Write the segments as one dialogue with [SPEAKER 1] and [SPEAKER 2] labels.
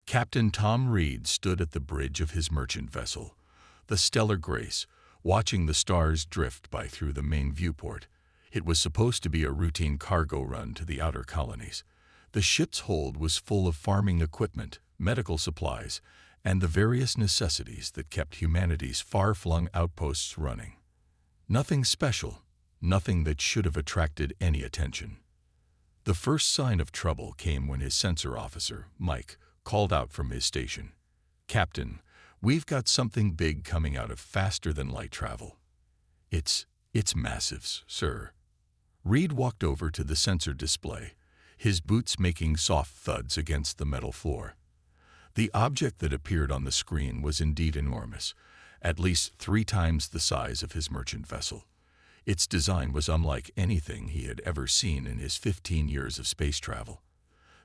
[SPEAKER 1] Captain Tom Reed stood at the bridge of his merchant vessel, the Stellar Grace, watching the stars drift by through the main viewport. It was supposed to be a routine cargo run to the outer colonies. The ship's hold was full of farming equipment, medical supplies, and the various necessities that kept humanity's far-flung outposts running. Nothing special, nothing that should have attracted any attention. The first sign of trouble came when his sensor officer, Mike, called out from his station. "Captain, we've got something big coming out of faster-than-light travel." It's massive, sir." Reed walked over to the sensor display, his boots making soft thuds against the metal floor. The object that appeared on the screen was indeed enormous, at least 3 times the size of his merchant vessel. Its design was unlike anything he had ever seen in his 15 years of space travel.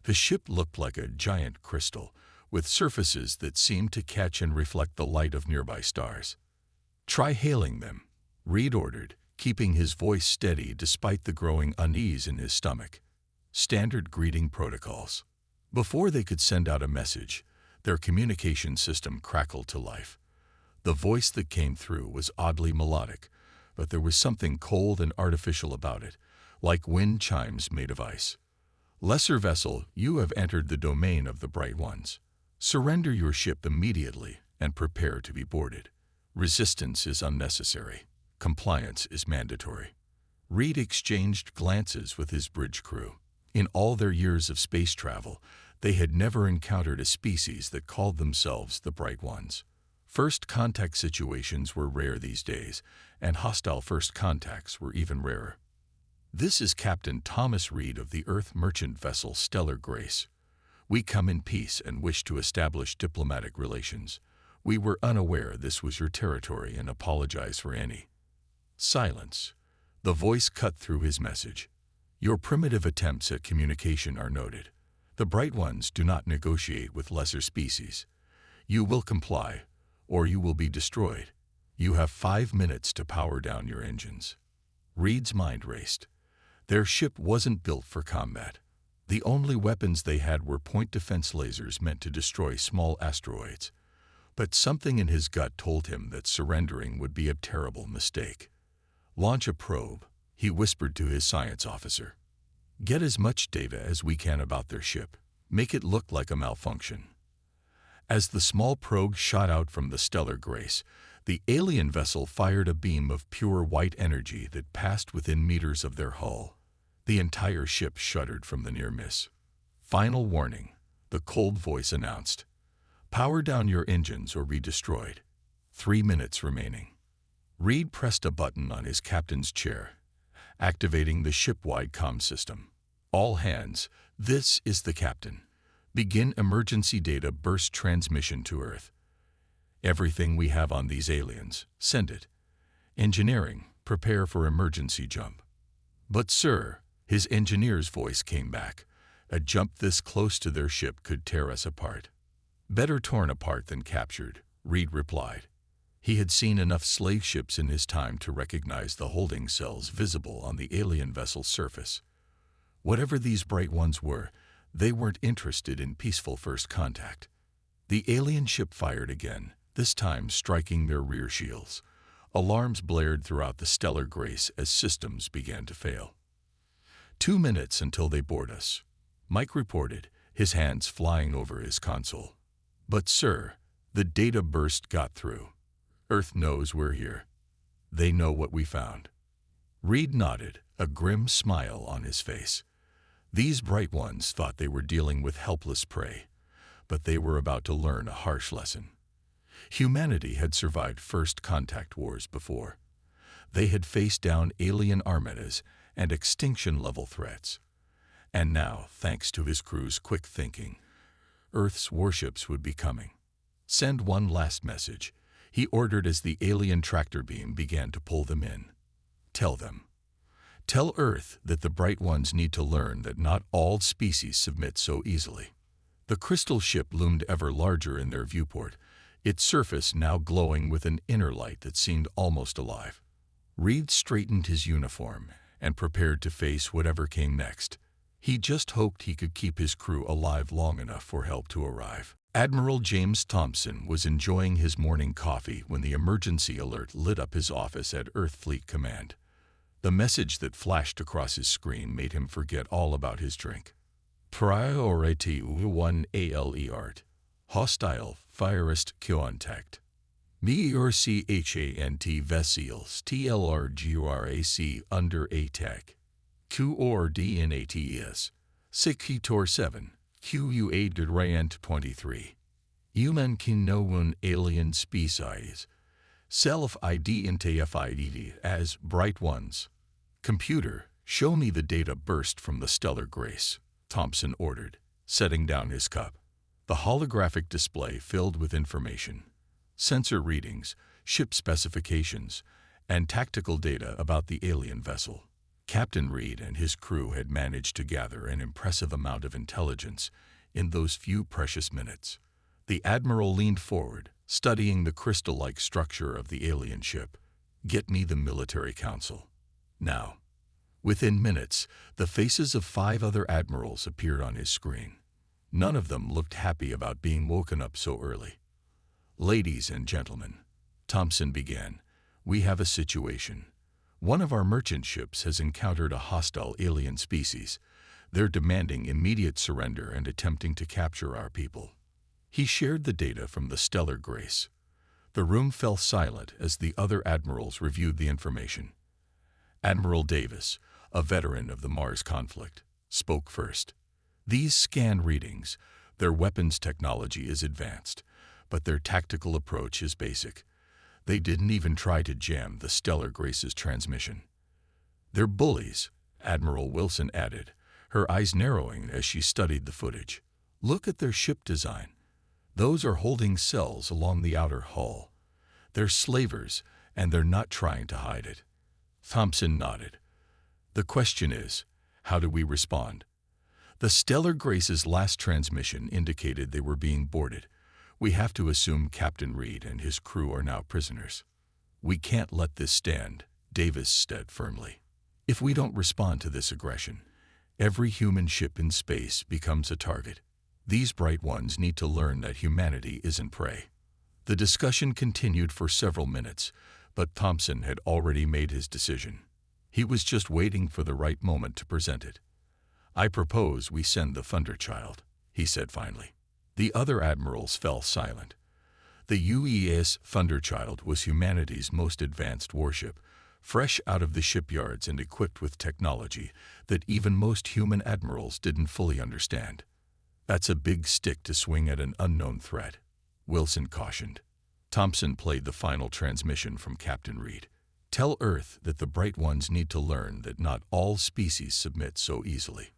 [SPEAKER 1] The ship looked like a giant crystal, with surfaces that seemed to catch and reflect the light of nearby stars. "Try hailing them," Reed ordered, keeping his voice steady despite the growing unease in his stomach. Standard greeting protocols. Before they could send out a message, their communication system crackled to life. The voice that came through was oddly melodic, but there was something cold and artificial about it, like wind chimes made of ice. "Lesser vessel, you have entered the domain of the Bright Ones. Surrender your ship immediately and prepare to be boarded. Resistance is unnecessary. Compliance is mandatory." Reed exchanged glances with his bridge crew. In all their years of space travel, they had never encountered a species that called themselves the Bright Ones. First contact situations were rare these days, and hostile first contacts were even rarer. "This is Captain Thomas Reed of the Earth merchant vessel Stellar Grace. We come in peace and wish to establish diplomatic relations. We were unaware this was your territory and apologize for any." Silence. The voice cut through his message. "Your primitive attempts at communication are noted. The Bright Ones do not negotiate with lesser species. You will comply, or you will be destroyed. You have 5 minutes to power down your engines." Reed's mind raced. Their ship wasn't built for combat. The only weapons they had were point defense lasers meant to destroy small asteroids. But something in his gut told him that surrendering would be a terrible mistake. "Launch a probe," he whispered to his science officer. "Get as much data as we can about their ship. Make it look like a malfunction." As the small probe shot out from the Stellar Grace, the alien vessel fired a beam of pure white energy that passed within meters of their hull. The entire ship shuddered from the near miss. "Final warning," the cold voice announced. "Power down your engines or be destroyed. 3 minutes remaining." Reed pressed a button on his captain's chair, activating the ship-wide comm system. "All hands, this is the captain. Begin emergency data burst transmission to Earth. Everything we have on these aliens, send it. Engineering, prepare for emergency jump." "But sir," his engineer's voice came back, "a jump this close to their ship could tear us apart." "Better torn apart than captured," Reed replied. He had seen enough slave ships in his time to recognize the holding cells visible on the alien vessel's surface. Whatever these Bright Ones were, they weren't interested in peaceful first contact. The alien ship fired again, this time striking their rear shields. Alarms blared throughout the Stellar Grace as systems began to fail. 2 minutes until they board us," Mike reported, his hands flying over his console. "But sir, the data burst got through. Earth knows we're here. They know what we found." Reed nodded, a grim smile on his face. These Bright Ones thought they were dealing with helpless prey, but they were about to learn a harsh lesson. Humanity had survived first contact wars before. They had faced down alien armadas and extinction-level threats. And now, thanks to his crew's quick thinking, Earth's warships would be coming. "Send one last message," he ordered as the alien tractor beam began to pull them in. "Tell them. Tell Earth that the Bright Ones need to learn that not all species submit so easily." The crystal ship loomed ever larger in their viewport, its surface now glowing with an inner light that seemed almost alive. Reed straightened his uniform and prepared to face whatever came next. He just hoped he could keep his crew alive long enough for help to arrive. Admiral James Thompson was enjoying his morning coffee when the emergency alert lit up his office at Earth Fleet Command. The message that flashed across his screen made him forget all about his drink. Priority 1 alert. Hostile Firist contact. MERCHANT vessels TLRGRAC under attack. Coordinates. Sekitor 7. QUA Durant 23. Human known alien species. Self-identified as bright ones. Computer, show me the data burst from the stellar grace, Thompson ordered, setting down his cup. The holographic display filled with information, sensor readings, ship specifications, and tactical data about the alien vessel. Captain Reed and his crew had managed to gather an impressive amount of intelligence in those few precious minutes. The Admiral leaned forward, studying the crystal-like structure of the alien ship. Get me the military council. Now. Within minutes, the faces of 5 other admirals appeared on his screen. None of them looked happy about being woken up so early. Ladies and gentlemen, Thompson began, we have a situation. One of our merchant ships has encountered a hostile alien species. They're demanding immediate surrender and attempting to capture our people. He shared the data from the stellar grace. The room fell silent as the other admirals reviewed the information. Admiral Davis, a veteran of the Mars conflict, spoke first. These scan readings, their weapons technology is advanced, but their tactical approach is basic. They didn't even try to jam the stellar grace's transmission. They're bullies, Admiral Wilson added, her eyes narrowing as she studied the footage. Look at their ship design. Those are holding cells along the outer hull. They're slavers, and they're not trying to hide it. Thompson nodded. The question is, how do we respond? The stellar grace's last transmission indicated they were being boarded. We have to assume Captain Reed and his crew are now prisoners. We can't let this stand, Davis said firmly. If we don't respond to this aggression, every human ship in space becomes a target. These bright ones need to learn that humanity isn't prey. The discussion continued for several minutes, but Thompson had already made his decision. He was just waiting for the right moment to present it. I propose we send the Thunderchild, he said finally. The other admirals fell silent. The UES Thunderchild was humanity's most advanced warship, fresh out of the shipyards and equipped with technology that even most human admirals didn't fully understand. That's a big stick to swing at an unknown threat, Wilson cautioned. Thompson played the final transmission from Captain Reed. Tell Earth that the bright ones need to learn that not all species submit so easily.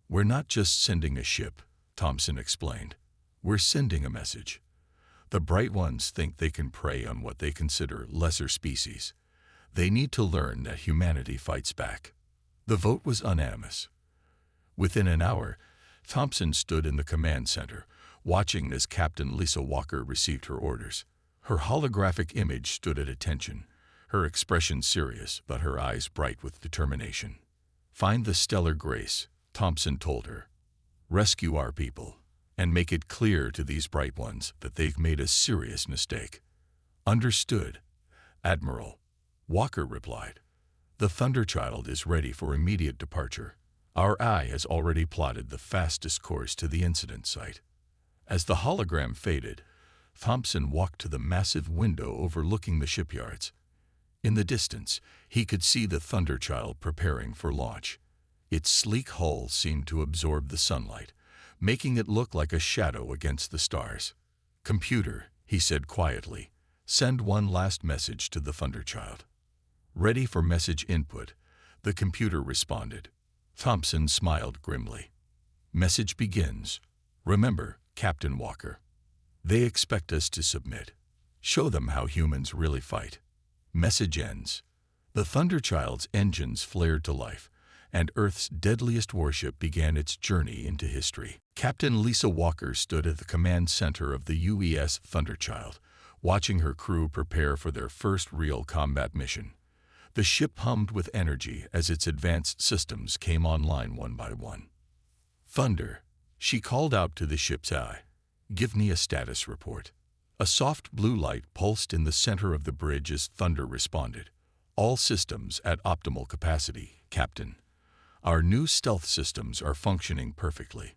[SPEAKER 1] We're not just sending a ship, Thompson explained. We're sending a message. The bright ones think they can prey on what they consider lesser species. They need to learn that humanity fights back. The vote was unanimous. Within an hour, Thompson stood in the command center, watching as Captain Lisa Walker received her orders. Her holographic image stood at attention, her expression serious but her eyes bright with determination. Find the stellar grace, Thompson told her. Rescue our people, and make it clear to these bright ones that they've made a serious mistake. Understood, Admiral, Walker replied. The Thunderchild is ready for immediate departure. Our eye has already plotted the fastest course to the incident site. As the hologram faded, Thompson walked to the massive window overlooking the shipyards. In the distance, he could see the Thunderchild preparing for launch. Its sleek hull seemed to absorb the sunlight, making it look like a shadow against the stars. Computer, he said quietly, send one last message to the Thunderchild. Ready for message input, the computer responded. Thompson smiled grimly. Message begins. Remember, Captain Walker. They expect us to submit. Show them how humans really fight. Message ends. The Thunderchild's engines flared to life, and Earth's deadliest warship began its journey into history. Captain Lisa Walker stood at the command center of the UES Thunderchild, watching her crew prepare for their first real combat mission. The ship hummed with energy as its advanced systems came online one by one. Thunder, she called out to the ship's eye. Give me a status report. A soft blue light pulsed in the center of the bridge as Thunder responded. All systems at optimal capacity, Captain. Our new stealth systems are functioning perfectly.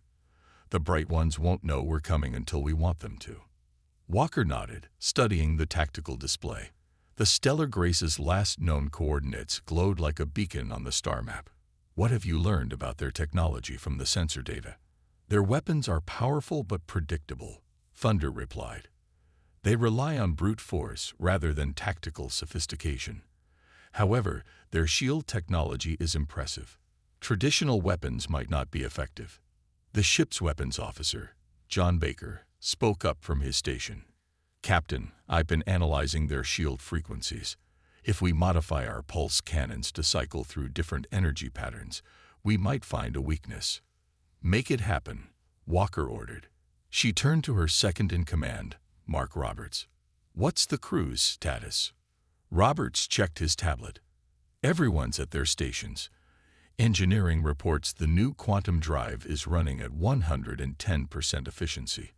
[SPEAKER 1] The bright ones won't know we're coming until we want them to. Walker nodded, studying the tactical display. The Stellar Grace's last known coordinates glowed like a beacon on the star map. What have you learned about their technology from the sensor data? Their weapons are powerful but predictable, Thunder replied. They rely on brute force rather than tactical sophistication. However, their shield technology is impressive. Traditional weapons might not be effective. The ship's weapons officer, John Baker, spoke up from his station. Captain, I've been analyzing their shield frequencies. If we modify our pulse cannons to cycle through different energy patterns, we might find a weakness. Make it happen, Walker ordered. She turned to her second-in-command, Mark Roberts. What's the crew's status? Roberts checked his tablet. Everyone's at their stations. Engineering reports the new quantum drive is running at 110% efficiency.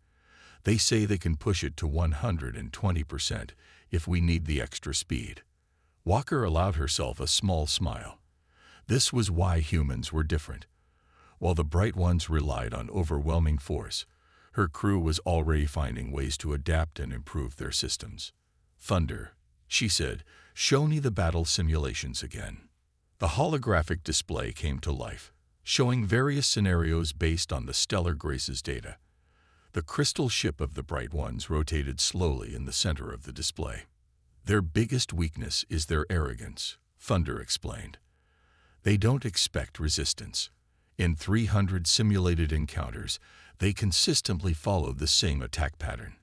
[SPEAKER 1] They say they can push it to 120% if we need the extra speed. Walker allowed herself a small smile. This was why humans were different. While the bright ones relied on overwhelming force, her crew was already finding ways to adapt and improve their systems. Thunder, she said, show me the battle simulations again. The holographic display came to life, showing various scenarios based on the Stellar Grace's data. The crystal ship of the bright ones rotated slowly in the center of the display. Their biggest weakness is their arrogance, Thunder explained. They don't expect resistance. In 300 simulated encounters, they consistently follow the same attack pattern.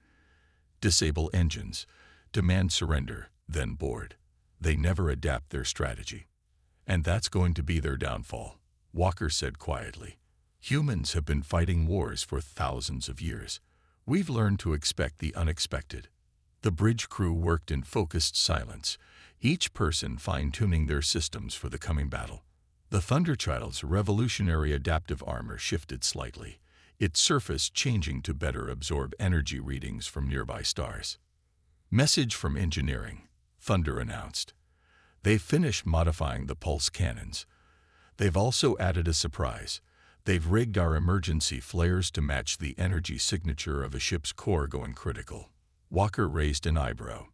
[SPEAKER 1] Disable engines, demand surrender, then board. They never adapt their strategy. And that's going to be their downfall, Walker said quietly. Humans have been fighting wars for thousands of years. We've learned to expect the unexpected. The bridge crew worked in focused silence, each person fine-tuning their systems for the coming battle. The Thunderchild's revolutionary adaptive armor shifted slightly, its surface changing to better absorb energy readings from nearby stars. Message from engineering, Thunder announced. They've finished modifying the pulse cannons. They've also added a surprise. They've rigged our emergency flares to match the energy signature of a ship's core going critical. Walker raised an eyebrow.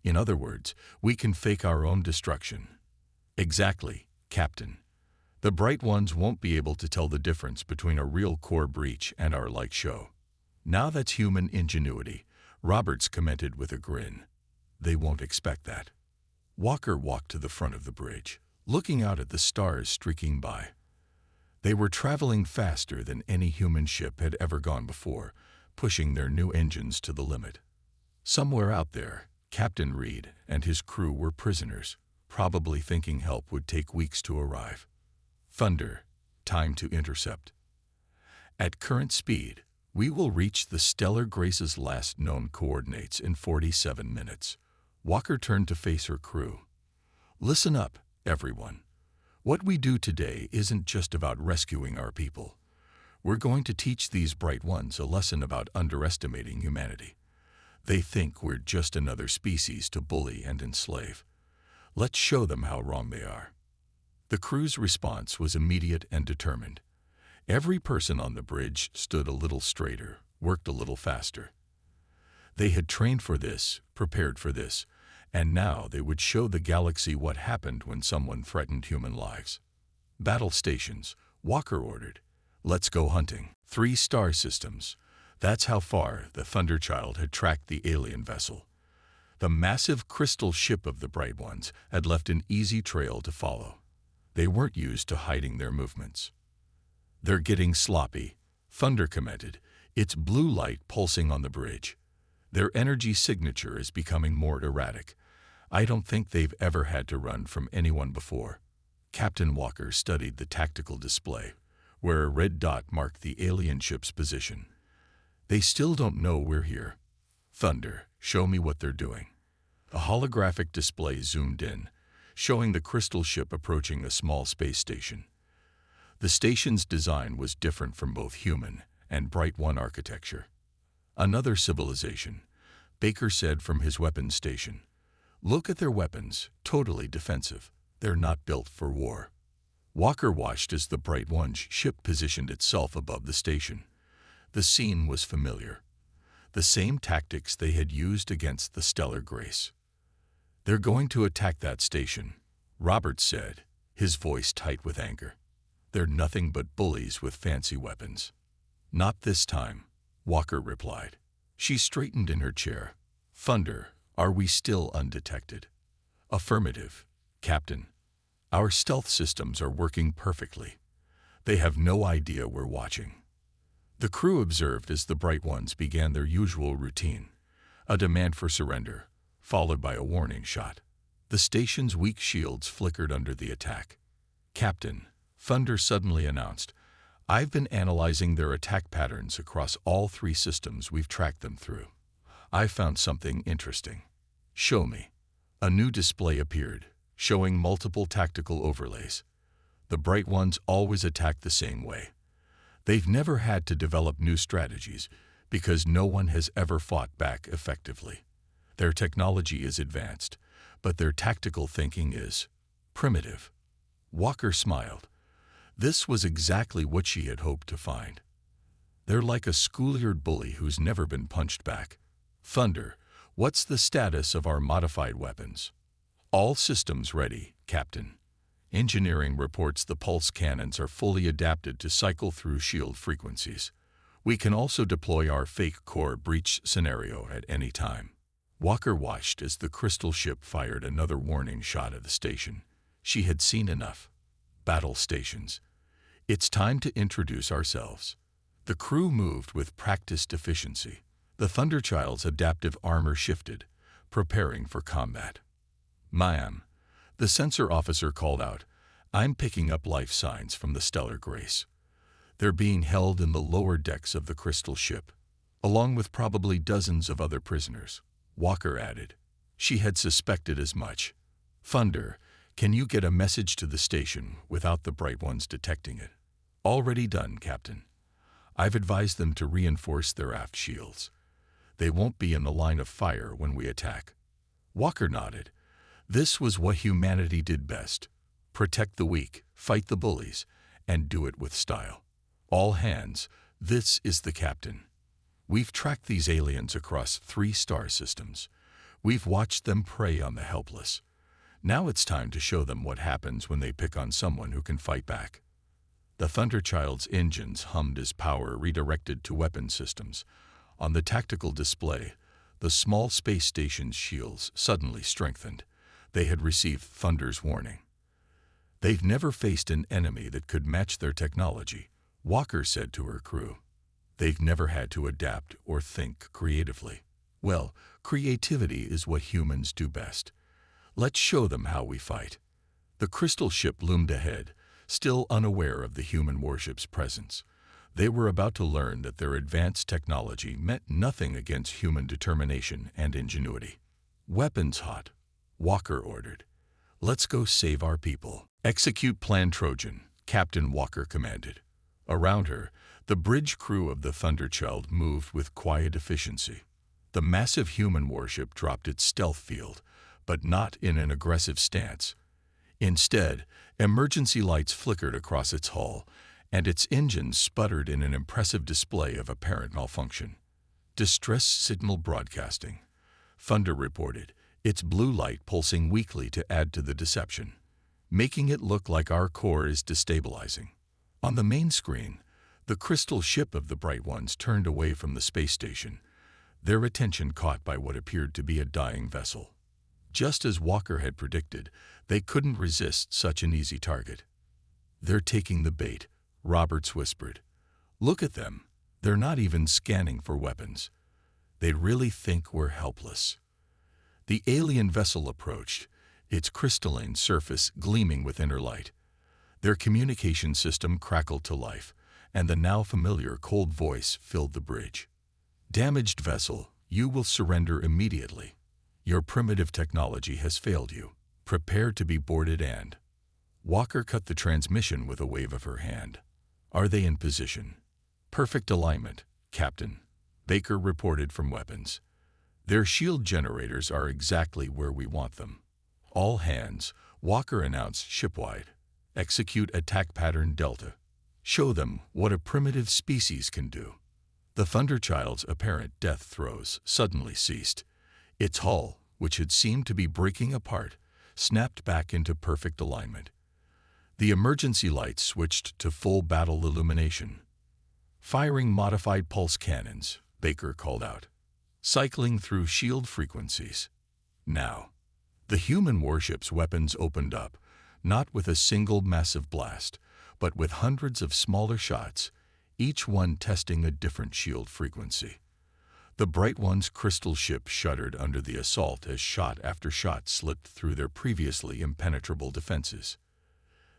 [SPEAKER 1] In other words, we can fake our own destruction. Exactly, Captain. The bright ones won't be able to tell the difference between a real core breach and our light show. Now that's human ingenuity, Roberts commented with a grin. They won't expect that. Walker walked to the front of the bridge, looking out at the stars streaking by. They were traveling faster than any human ship had ever gone before, pushing their new engines to the limit. Somewhere out there, Captain Reed and his crew were prisoners, probably thinking help would take weeks to arrive. Thunder, time to intercept. At current speed, we will reach the Stellar Grace's last known coordinates in 47 minutes. Walker turned to face her crew. Listen up, everyone. What we do today isn't just about rescuing our people. We're going to teach these bright ones a lesson about underestimating humanity. They think we're just another species to bully and enslave. Let's show them how wrong they are. The crew's response was immediate and determined. Every person on the bridge stood a little straighter, worked a little faster. They had trained for this, prepared for this, and now they would show the galaxy what happened when someone threatened human lives. Battle stations, Walker ordered. Let's go hunting. 3 star systems. That's how far the Thunderchild had tracked the alien vessel. The massive crystal ship of the Bright Ones had left an easy trail to follow. They weren't used to hiding their movements. They're getting sloppy, Thunder commented, its blue light pulsing on the bridge. Their energy signature is becoming more erratic. I don't think they've ever had to run from anyone before. Captain Walker studied the tactical display, where a red dot marked the alien ship's position. They still don't know we're here. Thunder, show me what they're doing. A holographic display zoomed in, showing the crystal ship approaching a small space station. The station's design was different from both human and Bright One architecture. Another civilization, Baker said from his weapons station. Look at their weapons, totally defensive. They're not built for war. Walker watched as the Bright One's ship positioned itself above the station. The scene was familiar. The same tactics they had used against the Stellar Grace. They're going to attack that station, Roberts said, his voice tight with anger. They're nothing but bullies with fancy weapons. Not this time, Walker replied. She straightened in her chair. Thunder, are we still undetected? Affirmative, Captain. Our stealth systems are working perfectly. They have no idea we're watching. The crew observed as the Bright Ones began their usual routine, a demand for surrender, followed by a warning shot. The station's weak shields flickered under the attack. Captain, Thunder suddenly announced, I've been analyzing their attack patterns across all 3 systems we've tracked them through. I found something interesting. Show me. A new display appeared, showing multiple tactical overlays. The Bright Ones always attack the same way. They've never had to develop new strategies because no one has ever fought back effectively. Their technology is advanced, but their tactical thinking is primitive. Walker smiled. This was exactly what she had hoped to find. They're like a schoolyard bully who's never been punched back. Thunder, what's the status of our modified weapons? All systems ready, Captain. Engineering reports the pulse cannons are fully adapted to cycle through shield frequencies. We can also deploy our fake core breach scenario at any time. Walker watched as the crystal ship fired another warning shot at the station. She had seen enough. Battle stations. It's time to introduce ourselves. The crew moved with practiced efficiency. The Thunderchild's adaptive armor shifted, preparing for combat. Ma'am, the sensor officer called out, I'm picking up life signs from the Stellar Grace. They're being held in the lower decks of the crystal ship, along with probably dozens of other prisoners. Walker added. She had suspected as much. Thunder, can you get a message to the station without the Bright Ones detecting it? Already done, Captain. I've advised them to reinforce their aft shields. They won't be in the line of fire when we attack. Walker nodded. This was what humanity did best. Protect the weak, fight the bullies, and do it with style. All hands, this is the captain. We've tracked these aliens across 3 star systems. We've watched them prey on the helpless. Now it's time to show them what happens when they pick on someone who can fight back. The Thunderchild's engines hummed as power redirected to weapon systems. On the tactical display, the small space station's shields suddenly strengthened. They had received Thunder's warning. They've never faced an enemy that could match their technology, Walker said to her crew. They've never had to adapt or think creatively. Well, creativity is what humans do best. Let's show them how we fight. The crystal ship loomed ahead, still unaware of the human warship's presence. They were about to learn that their advanced technology meant nothing against human determination and ingenuity. Weapons hot, Walker ordered. Let's go save our people. Execute Plan Trojan, Captain Walker commanded. Around her, the bridge crew of the Thunderchild moved with quiet efficiency. The massive human warship dropped its stealth field, but not in an aggressive stance. Instead, emergency lights flickered across its hull, and its engines sputtered in an impressive display of apparent malfunction. Distress signal broadcasting, Thunder reported, its blue light pulsing weakly to add to the deception, making it look like our core is destabilizing. On the main screen, the crystal ship of the Bright Ones turned away from the space station, their attention caught by what appeared to be a dying vessel. Just as Walker had predicted, they couldn't resist such an easy target. They're taking the bait, Roberts whispered. Look at them. They're not even scanning for weapons. They really think we're helpless. The alien vessel approached, its crystalline surface gleaming with inner light. Their communication system crackled to life, and the now familiar cold voice filled the bridge. Damaged vessel, you will surrender immediately. Your primitive technology has failed you. Prepare to be boarded and... Walker cut the transmission with a wave of her hand. Are they in position? Perfect alignment, Captain. Baker reported from weapons. "Their shield generators are exactly where we want them." "All hands," Walker announced shipwide. "Execute attack pattern Delta. Show them what a primitive species can do." The Thunderchild's apparent death throes suddenly ceased. Its hull, which had seemed to be breaking apart, snapped back into perfect alignment. The emergency lights switched to full battle illumination. "Firing modified pulse cannons," Baker called out. "Cycling through shield frequencies. Now." The human warship's weapons opened up, not with a single massive blast, but with hundreds of smaller shots, each one testing a different shield frequency. The Bright One's crystal ship shuddered under the assault as shot after shot slipped through their previously impenetrable defenses.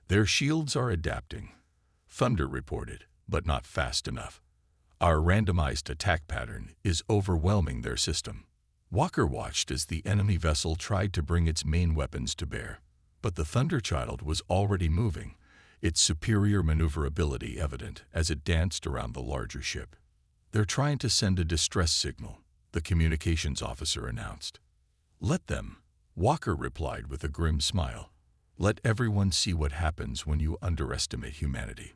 [SPEAKER 1] "Their shields are adapting," Thunder reported, "but not fast enough. Our randomized attack pattern is overwhelming their system." Walker watched as the enemy vessel tried to bring its main weapons to bear, but the Thunderchild was already moving, its superior maneuverability evident as it danced around the larger ship. "They're trying to send a distress signal," the communications officer announced. "Let them," Walker replied with a grim smile. "Let everyone see what happens when you underestimate humanity."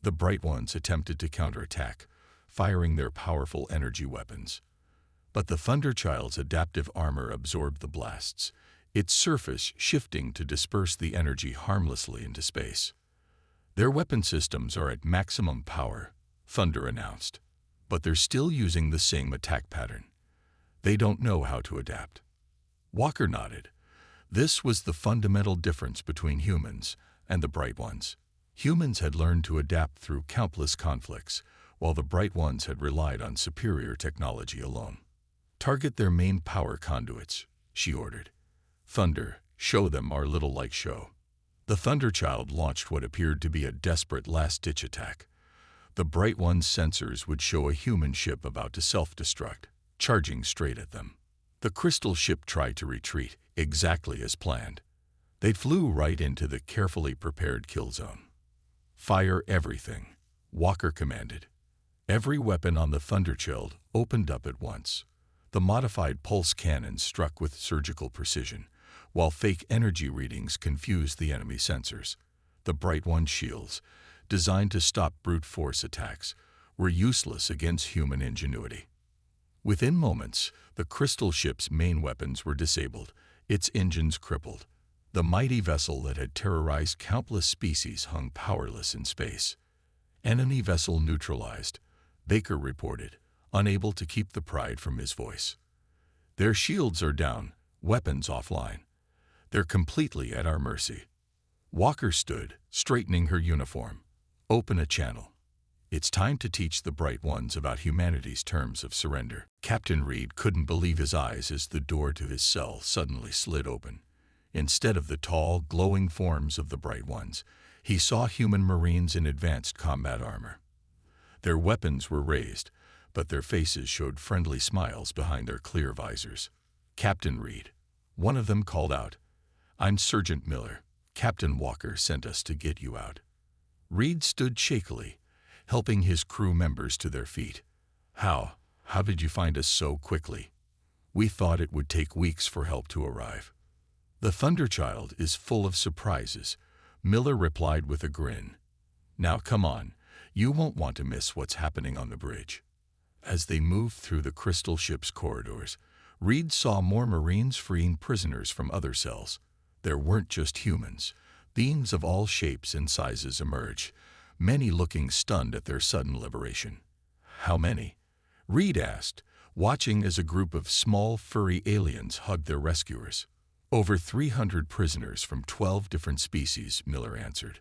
[SPEAKER 1] The Bright Ones attempted to counterattack, firing their powerful energy weapons. But the Thunderchild's adaptive armor absorbed the blasts, its surface shifting to disperse the energy harmlessly into space. "Their weapon systems are at maximum power," Thunder announced, "but they're still using the same attack pattern. They don't know how to adapt." Walker nodded. This was the fundamental difference between humans and the Bright Ones. Humans had learned to adapt through countless conflicts, while the Bright Ones had relied on superior technology alone. "Target their main power conduits," she ordered. "Thunder, show them our little light show." The Thunderchild launched what appeared to be a desperate last-ditch attack. The Bright One's sensors would show a human ship about to self-destruct, charging straight at them. The crystal ship tried to retreat, exactly as planned. They flew right into the carefully prepared kill zone. "Fire everything," Walker commanded. Every weapon on the Thunderchild opened up at once. The modified pulse cannons struck with surgical precision, while fake energy readings confused the enemy sensors. The Bright One shields, designed to stop brute force attacks, were useless against human ingenuity. Within moments, the crystal ship's main weapons were disabled, its engines crippled. The mighty vessel that had terrorized countless species hung powerless in space. "Enemy vessel neutralized," Baker reported, unable to keep the pride from his voice. "Their shields are down, weapons offline. They're completely at our mercy." Walker stood, straightening her uniform. "Open a channel. It's time to teach the Bright Ones about humanity's terms of surrender." Captain Reed couldn't believe his eyes as the door to his cell suddenly slid open. Instead of the tall, glowing forms of the Bright Ones, he saw human Marines in advanced combat armor. Their weapons were raised, but their faces showed friendly smiles behind their clear visors. "Captain Reed," one of them called out. "I'm Sergeant Miller. Captain Walker sent us to get you out." Reed stood shakily, helping his crew members to their feet. How did you find us so quickly? We thought it would take weeks for help to arrive." "The Thunderchild is full of surprises," Miller replied with a grin. "Now come on, you won't want to miss what's happening on the bridge." As they moved through the crystal ship's corridors, Reed saw more Marines freeing prisoners from other cells. There weren't just humans. Beings of all shapes and sizes emerged, many looking stunned at their sudden liberation. "How many?" Reed asked, watching as a group of small, furry aliens hugged their rescuers. "Over 300 prisoners from 12 different species," Miller answered.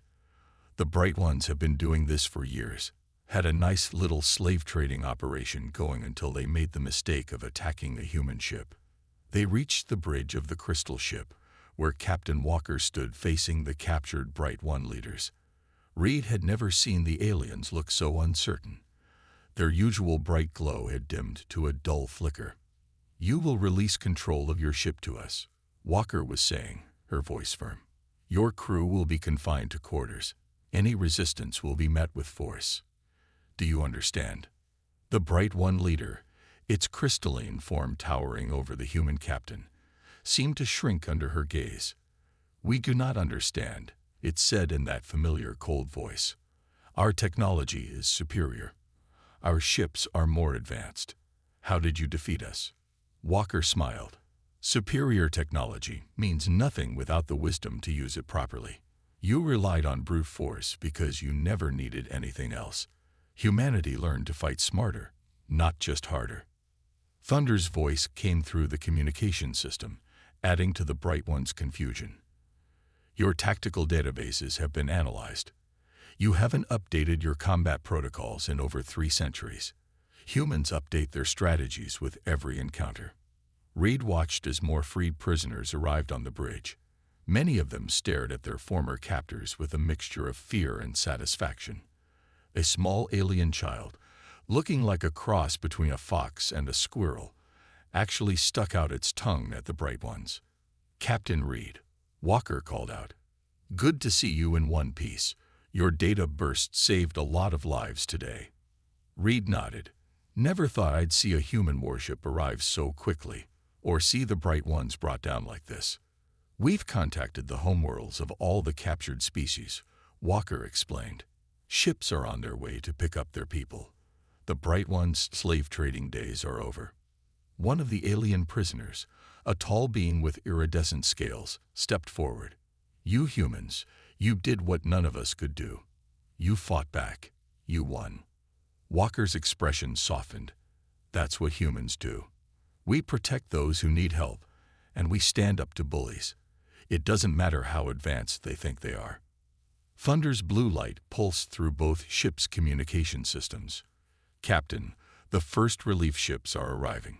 [SPEAKER 1] "The Bright Ones have been doing this for years. Had a nice little slave trading operation going until they made the mistake of attacking a human ship." They reached the bridge of the crystal ship, where Captain Walker stood facing the captured Bright One leaders. Reed had never seen the aliens look so uncertain. Their usual bright glow had dimmed to a dull flicker. "You will release control of your ship to us," Walker was saying, her voice firm. "Your crew will be confined to quarters. Any resistance will be met with force. Do you understand?" The Bright One leader, its crystalline form towering over the human captain, seemed to shrink under her gaze. "We do not understand," it said in that familiar cold voice. "Our technology is superior. Our ships are more advanced. How did you defeat us?" Walker smiled. "Superior technology means nothing without the wisdom to use it properly. You relied on brute force because you never needed anything else. Humanity learned to fight smarter, not just harder." Thunder's voice came through the communication system, adding to the Bright One's confusion. "Your tactical databases have been analyzed. You haven't updated your combat protocols in over 3 centuries. Humans update their strategies with every encounter." Reed watched as more freed prisoners arrived on the bridge. Many of them stared at their former captors with a mixture of fear and satisfaction. A small alien child, looking like a cross between a fox and a squirrel, actually stuck out its tongue at the Bright Ones. "Captain Reed," Walker called out. "Good to see you in one piece. Your data burst saved a lot of lives today." Reed nodded. "Never thought I'd see a human warship arrive so quickly, or see the Bright Ones brought down like this." "We've contacted the homeworlds of all the captured species," Walker explained. "Ships are on their way to pick up their people. The Bright Ones' slave trading days are over." One of the alien prisoners, a tall being with iridescent scales, stepped forward. "You humans, you did what none of us could do. You fought back. You won." Walker's expression softened. "That's what humans do. We protect those who need help, and we stand up to bullies. It doesn't matter how advanced they think they are." Thunder's blue light pulsed through both ships' communication systems. "Captain, the first relief ships are arriving,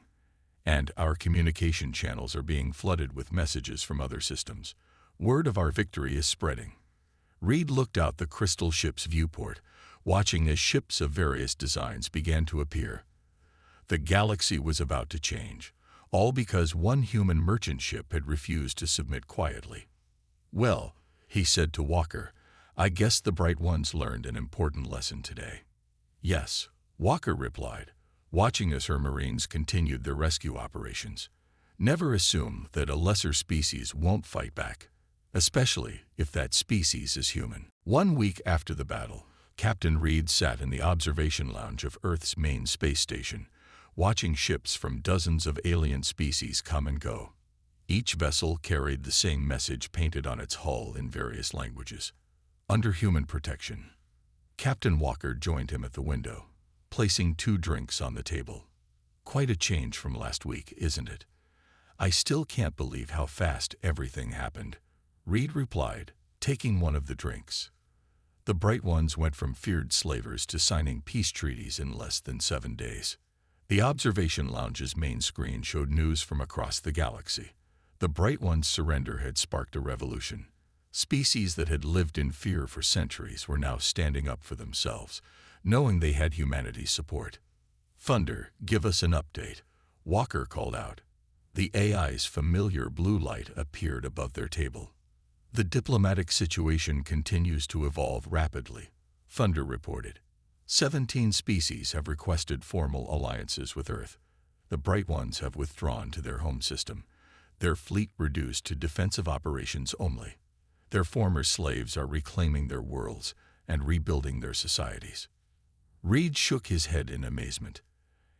[SPEAKER 1] and our communication channels are being flooded with messages from other systems. Word of our victory is spreading." Reed looked out the crystal ship's viewport, watching as ships of various designs began to appear. The galaxy was about to change, all because one human merchant ship had refused to submit quietly. "Well," he said to Walker, "I guess the Bright Ones learned an important lesson today." "Yes," Walker replied, watching as her Marines continued their rescue operations. "Never assume that a lesser species won't fight back, especially if that species is human." 1 week after the battle, Captain Reed sat in the observation lounge of Earth's main space station, watching ships from dozens of alien species come and go. Each vessel carried the same message painted on its hull in various languages. "Under human protection." Captain Walker joined him at the window, placing 2 drinks on the table. "Quite a change from last week, isn't it? I still can't believe how fast everything happened," Reed replied, taking one of the drinks. "The Bright Ones went from feared slavers to signing peace treaties in less than 7 days." The observation lounge's main screen showed news from across the galaxy. The Bright Ones' surrender had sparked a revolution. Species that had lived in fear for centuries were now standing up for themselves, knowing they had humanity's support. "Thunder, give us an update," Walker called out. The AI's familiar blue light appeared above their table. "The diplomatic situation continues to evolve rapidly," Thunder reported. 17 species have requested formal alliances with Earth. The Bright Ones have withdrawn to their home system, their fleet reduced to defensive operations only. Their former slaves are reclaiming their worlds and rebuilding their societies. Reed shook his head in amazement.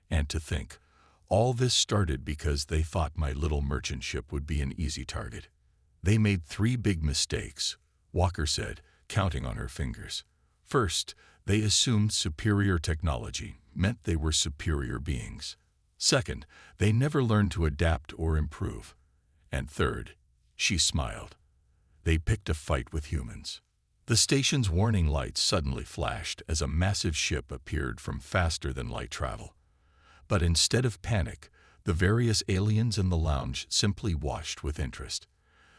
[SPEAKER 1] "And to think, all this started because they thought my little merchant ship would be an easy target. They made 3 big mistakes," Walker said, counting on her fingers. "First, they assumed superior technology meant they were superior beings. Second, they never learned to adapt or improve. And third," she smiled, "they picked a fight with humans." The station's warning lights suddenly flashed as a massive ship appeared from faster-than-light travel. But instead of panic, the various aliens in the lounge simply watched with interest.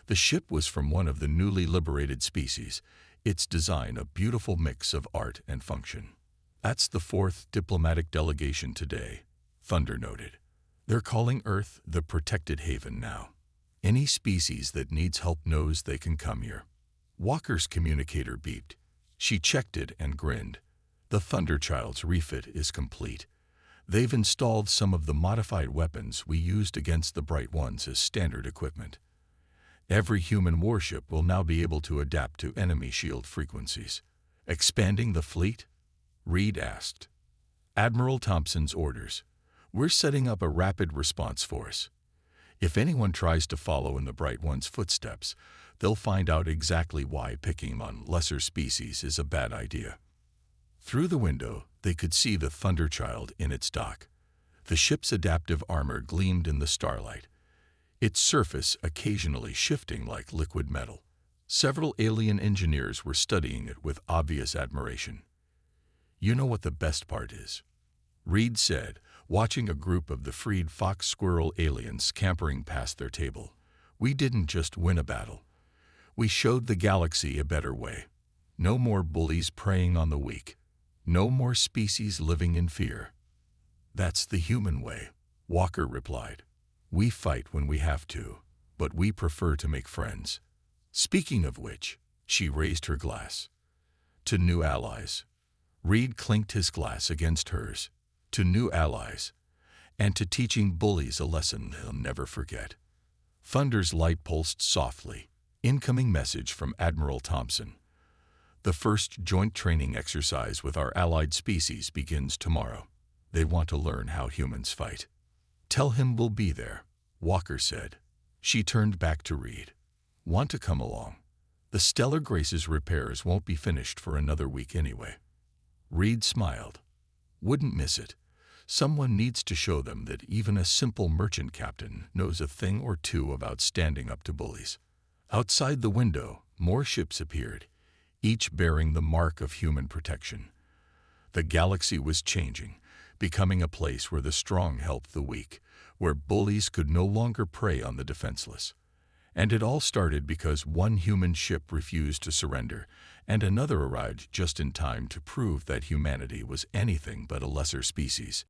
[SPEAKER 1] The ship was from one of the newly liberated species, its design a beautiful mix of art and function. "That's the 4th diplomatic delegation today," Thunder noted. "They're calling Earth the protected haven now. Any species that needs help knows they can come here." Walker's communicator beeped. She checked it and grinned. "The Thunderchild's refit is complete. They've installed some of the modified weapons we used against the Bright Ones as standard equipment. Every human warship will now be able to adapt to enemy shield frequencies. Expanding the fleet? Reed asked. Admiral Thompson's orders. We're setting up a rapid response force. If anyone tries to follow in the Bright One's footsteps, they'll find out exactly why picking on lesser species is a bad idea. Through the window, they could see the Thunderchild in its dock. The ship's adaptive armor gleamed in the starlight, its surface occasionally shifting like liquid metal. Several alien engineers were studying it with obvious admiration. You know what the best part is? Reed said, watching a group of the freed fox squirrel aliens scampering past their table. We didn't just win a battle. We showed the galaxy a better way. No more bullies preying on the weak. No more species living in fear. That's the human way, Walker replied. We fight when we have to, but we prefer to make friends. Speaking of which, she raised her glass. To new allies. Reed clinked his glass against hers. To new allies. And to teaching bullies a lesson they'll never forget. Thunder's light pulsed softly. Incoming message from Admiral Thompson. The first joint training exercise with our allied species begins tomorrow. They want to learn how humans fight. Tell him we'll be there, Walker said. She turned back to Reed. Want to come along? The Stellar Grace's repairs won't be finished for another week anyway. Reed smiled. Wouldn't miss it. Someone needs to show them that even a simple merchant captain knows a thing or two about standing up to bullies. Outside the window, more ships appeared, each bearing the mark of human protection. The galaxy was changing, becoming a place where the strong helped the weak, where bullies could no longer prey on the defenseless. And it all started because one human ship refused to surrender, and another arrived just in time to prove that humanity was anything but a lesser species.